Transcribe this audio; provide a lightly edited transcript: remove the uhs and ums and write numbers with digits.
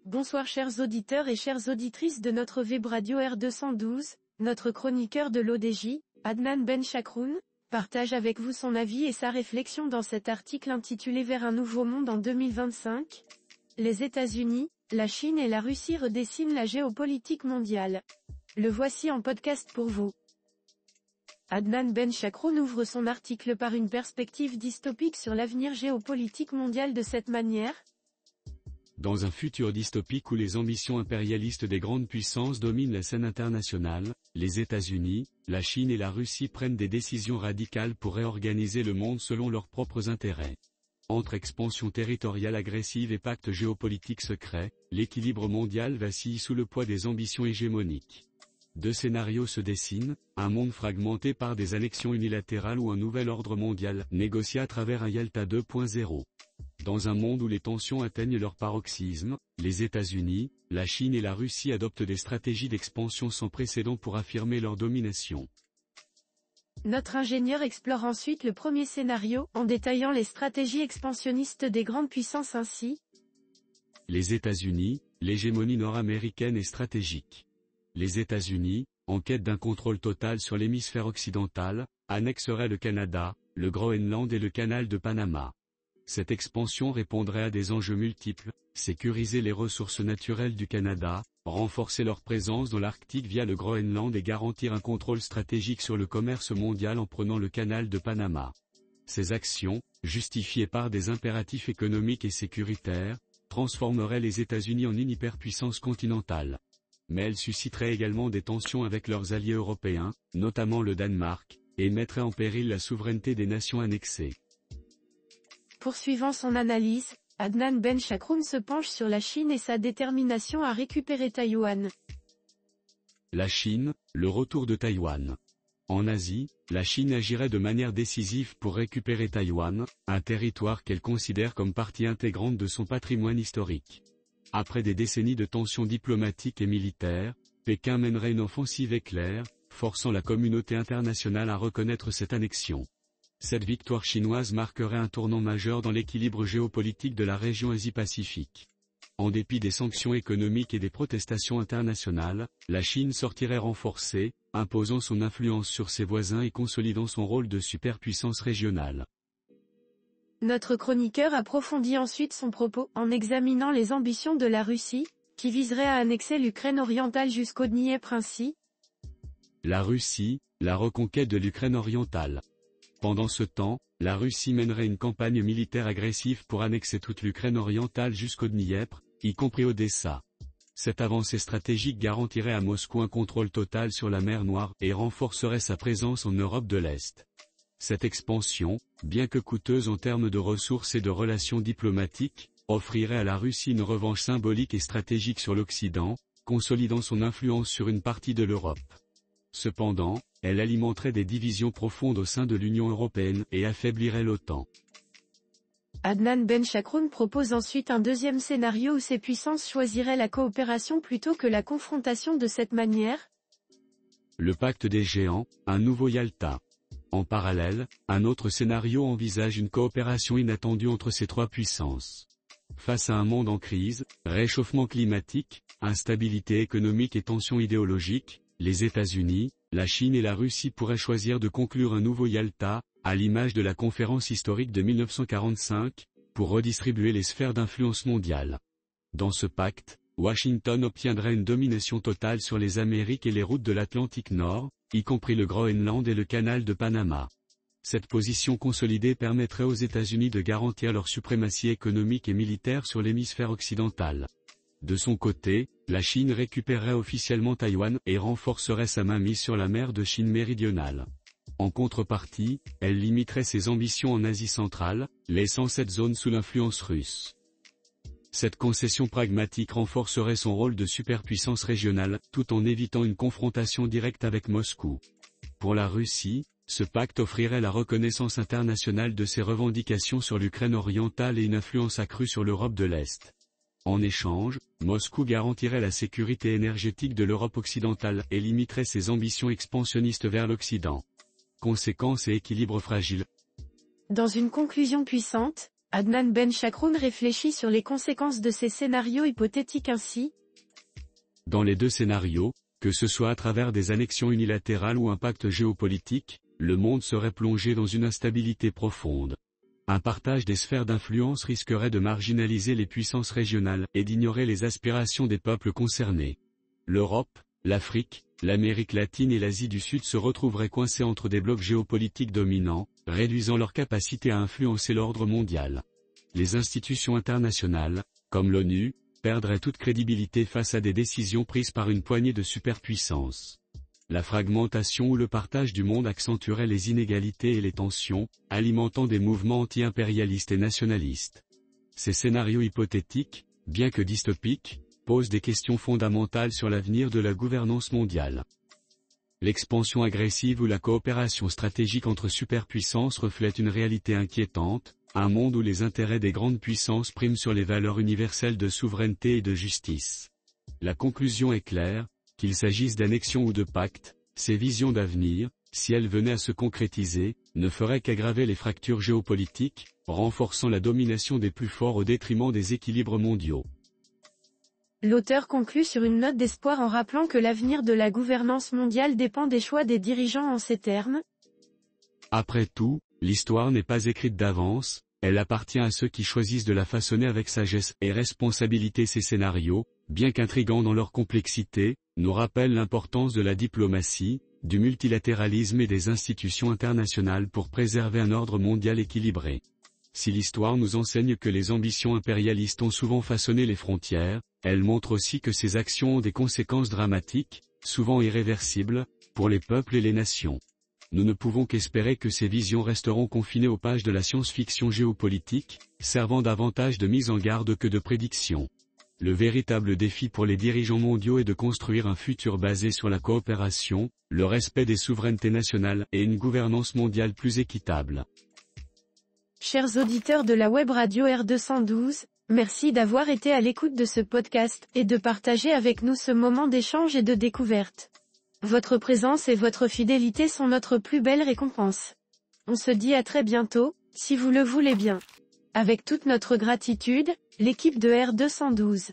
Bonsoir chers auditeurs et chères auditrices de notre web radio R212, notre chroniqueur de l'ODJ, Adnan Ben Chakroun, partage avec vous son avis et sa réflexion dans cet article intitulé Vers un nouveau monde en 2025. Les États-Unis, la Chine et la Russie redessinent la géopolitique mondiale. Le voici en podcast pour vous. Adnan Ben Chakroun ouvre son article par une perspective dystopique sur l'avenir géopolitique mondial de cette manière. Dans un futur dystopique où les ambitions impérialistes des grandes puissances dominent la scène internationale, les États-Unis, la Chine et la Russie prennent des décisions radicales pour réorganiser le monde selon leurs propres intérêts. Entre expansion territoriale agressive et pacte géopolitique secret, l'équilibre mondial vacille sous le poids des ambitions hégémoniques. Deux scénarios se dessinent, un monde fragmenté par des annexions unilatérales ou un nouvel ordre mondial négocié à travers un Yalta 2.0. Dans un monde où les tensions atteignent leur paroxysme, les États-Unis, la Chine et la Russie adoptent des stratégies d'expansion sans précédent pour affirmer leur domination. Notre ingénieur explore ensuite le premier scénario, en détaillant les stratégies expansionnistes des grandes puissances ainsi. Les États-Unis, l'hégémonie nord-américaine est stratégique. Les États-Unis, en quête d'un contrôle total sur l'hémisphère occidental, annexeraient le Canada, le Groenland et le canal de Panama. Cette expansion répondrait à des enjeux multiples, sécuriser les ressources naturelles du Canada, renforcer leur présence dans l'Arctique via le Groenland et garantir un contrôle stratégique sur le commerce mondial en prenant le canal de Panama. Ces actions, justifiées par des impératifs économiques et sécuritaires, transformeraient les États-Unis en une hyperpuissance continentale. Mais elles susciteraient également des tensions avec leurs alliés européens, notamment le Danemark, et mettraient en péril la souveraineté des nations annexées. Poursuivant son analyse, Adnan Ben Chakroun se penche sur la Chine et sa détermination à récupérer Taïwan. La Chine, le retour de Taïwan. En Asie, la Chine agirait de manière décisive pour récupérer Taïwan, un territoire qu'elle considère comme partie intégrante de son patrimoine historique. Après des décennies de tensions diplomatiques et militaires, Pékin mènerait une offensive éclair, forçant la communauté internationale à reconnaître cette annexion. Cette victoire chinoise marquerait un tournant majeur dans l'équilibre géopolitique de la région Asie-Pacifique. En dépit des sanctions économiques et des protestations internationales, la Chine sortirait renforcée, imposant son influence sur ses voisins et consolidant son rôle de superpuissance régionale. Notre chroniqueur approfondit ensuite son propos en examinant les ambitions de la Russie, qui viserait à annexer l'Ukraine orientale jusqu'au Dniepr ainsi. La Russie, la reconquête de l'Ukraine orientale. Pendant ce temps, la Russie mènerait une campagne militaire agressive pour annexer toute l'Ukraine orientale jusqu'au Dniepr, y compris Odessa. Cette avancée stratégique garantirait à Moscou un contrôle total sur la mer Noire et renforcerait sa présence en Europe de l'Est. Cette expansion, bien que coûteuse en termes de ressources et de relations diplomatiques, offrirait à la Russie une revanche symbolique et stratégique sur l'Occident, consolidant son influence sur une partie de l'Europe. Cependant, elle alimenterait des divisions profondes au sein de l'Union européenne et affaiblirait l'OTAN. Adnan Ben Chakroun propose ensuite un deuxième scénario où ces puissances choisiraient la coopération plutôt que la confrontation de cette manière. Le pacte des géants, un nouveau Yalta. En parallèle, un autre scénario envisage une coopération inattendue entre ces trois puissances. Face à un monde en crise, réchauffement climatique, instabilité économique et tensions idéologiques, les États-Unis, la Chine et la Russie pourraient choisir de conclure un nouveau Yalta, à l'image de la conférence historique de 1945, pour redistribuer les sphères d'influence mondiale. Dans ce pacte, Washington obtiendrait une domination totale sur les Amériques et les routes de l'Atlantique Nord, y compris le Groenland et le canal de Panama. Cette position consolidée permettrait aux États-Unis de garantir leur suprématie économique et militaire sur l'hémisphère occidental. De son côté, la Chine récupérerait officiellement Taïwan et renforcerait sa mainmise sur la mer de Chine méridionale. En contrepartie, elle limiterait ses ambitions en Asie centrale, laissant cette zone sous l'influence russe. Cette concession pragmatique renforcerait son rôle de superpuissance régionale, tout en évitant une confrontation directe avec Moscou. Pour la Russie, ce pacte offrirait la reconnaissance internationale de ses revendications sur l'Ukraine orientale et une influence accrue sur l'Europe de l'Est. En échange, Moscou garantirait la sécurité énergétique de l'Europe occidentale et limiterait ses ambitions expansionnistes vers l'Occident. Conséquences et équilibre fragile. Dans une conclusion puissante, Adnan Benchakroun réfléchit sur les conséquences de ces scénarios hypothétiques ainsi. Dans les deux scénarios, que ce soit à travers des annexions unilatérales ou un pacte géopolitique, le monde serait plongé dans une instabilité profonde. Un partage des sphères d'influence risquerait de marginaliser les puissances régionales et d'ignorer les aspirations des peuples concernés. L'Europe, l'Afrique, l'Amérique latine et l'Asie du Sud se retrouveraient coincés entre des blocs géopolitiques dominants, réduisant leur capacité à influencer l'ordre mondial. Les institutions internationales, comme l'ONU, perdraient toute crédibilité face à des décisions prises par une poignée de superpuissances. La fragmentation ou le partage du monde accentuerait les inégalités et les tensions, alimentant des mouvements anti-impérialistes et nationalistes. Ces scénarios hypothétiques, bien que dystopiques, posent des questions fondamentales sur l'avenir de la gouvernance mondiale. L'expansion agressive ou la coopération stratégique entre superpuissances reflète une réalité inquiétante, un monde où les intérêts des grandes puissances priment sur les valeurs universelles de souveraineté et de justice. La conclusion est claire, qu'il s'agisse d'annexion ou de pacte, ces visions d'avenir, si elles venaient à se concrétiser, ne feraient qu'aggraver les fractures géopolitiques, renforçant la domination des plus forts au détriment des équilibres mondiaux. L'auteur conclut sur une note d'espoir en rappelant que l'avenir de la gouvernance mondiale dépend des choix des dirigeants en ces termes. Après tout, l'histoire n'est pas écrite d'avance, elle appartient à ceux qui choisissent de la façonner avec sagesse et responsabilité. Ces scénarios, bien qu'intrigants dans leur complexité, nous rappellent l'importance de la diplomatie, du multilatéralisme et des institutions internationales pour préserver un ordre mondial équilibré. Si l'histoire nous enseigne que les ambitions impérialistes ont souvent façonné les frontières, elle montre aussi que ces actions ont des conséquences dramatiques, souvent irréversibles, pour les peuples et les nations. Nous ne pouvons qu'espérer que ces visions resteront confinées aux pages de la science-fiction géopolitique, servant davantage de mise en garde que de prédiction. Le véritable défi pour les dirigeants mondiaux est de construire un futur basé sur la coopération, le respect des souverainetés nationales et une gouvernance mondiale plus équitable. Chers auditeurs de la web radio R212, merci d'avoir été à l'écoute de ce podcast et de partager avec nous ce moment d'échange et de découverte. Votre présence et votre fidélité sont notre plus belle récompense. On se dit à très bientôt, si vous le voulez bien. Avec toute notre gratitude, l'équipe de R212.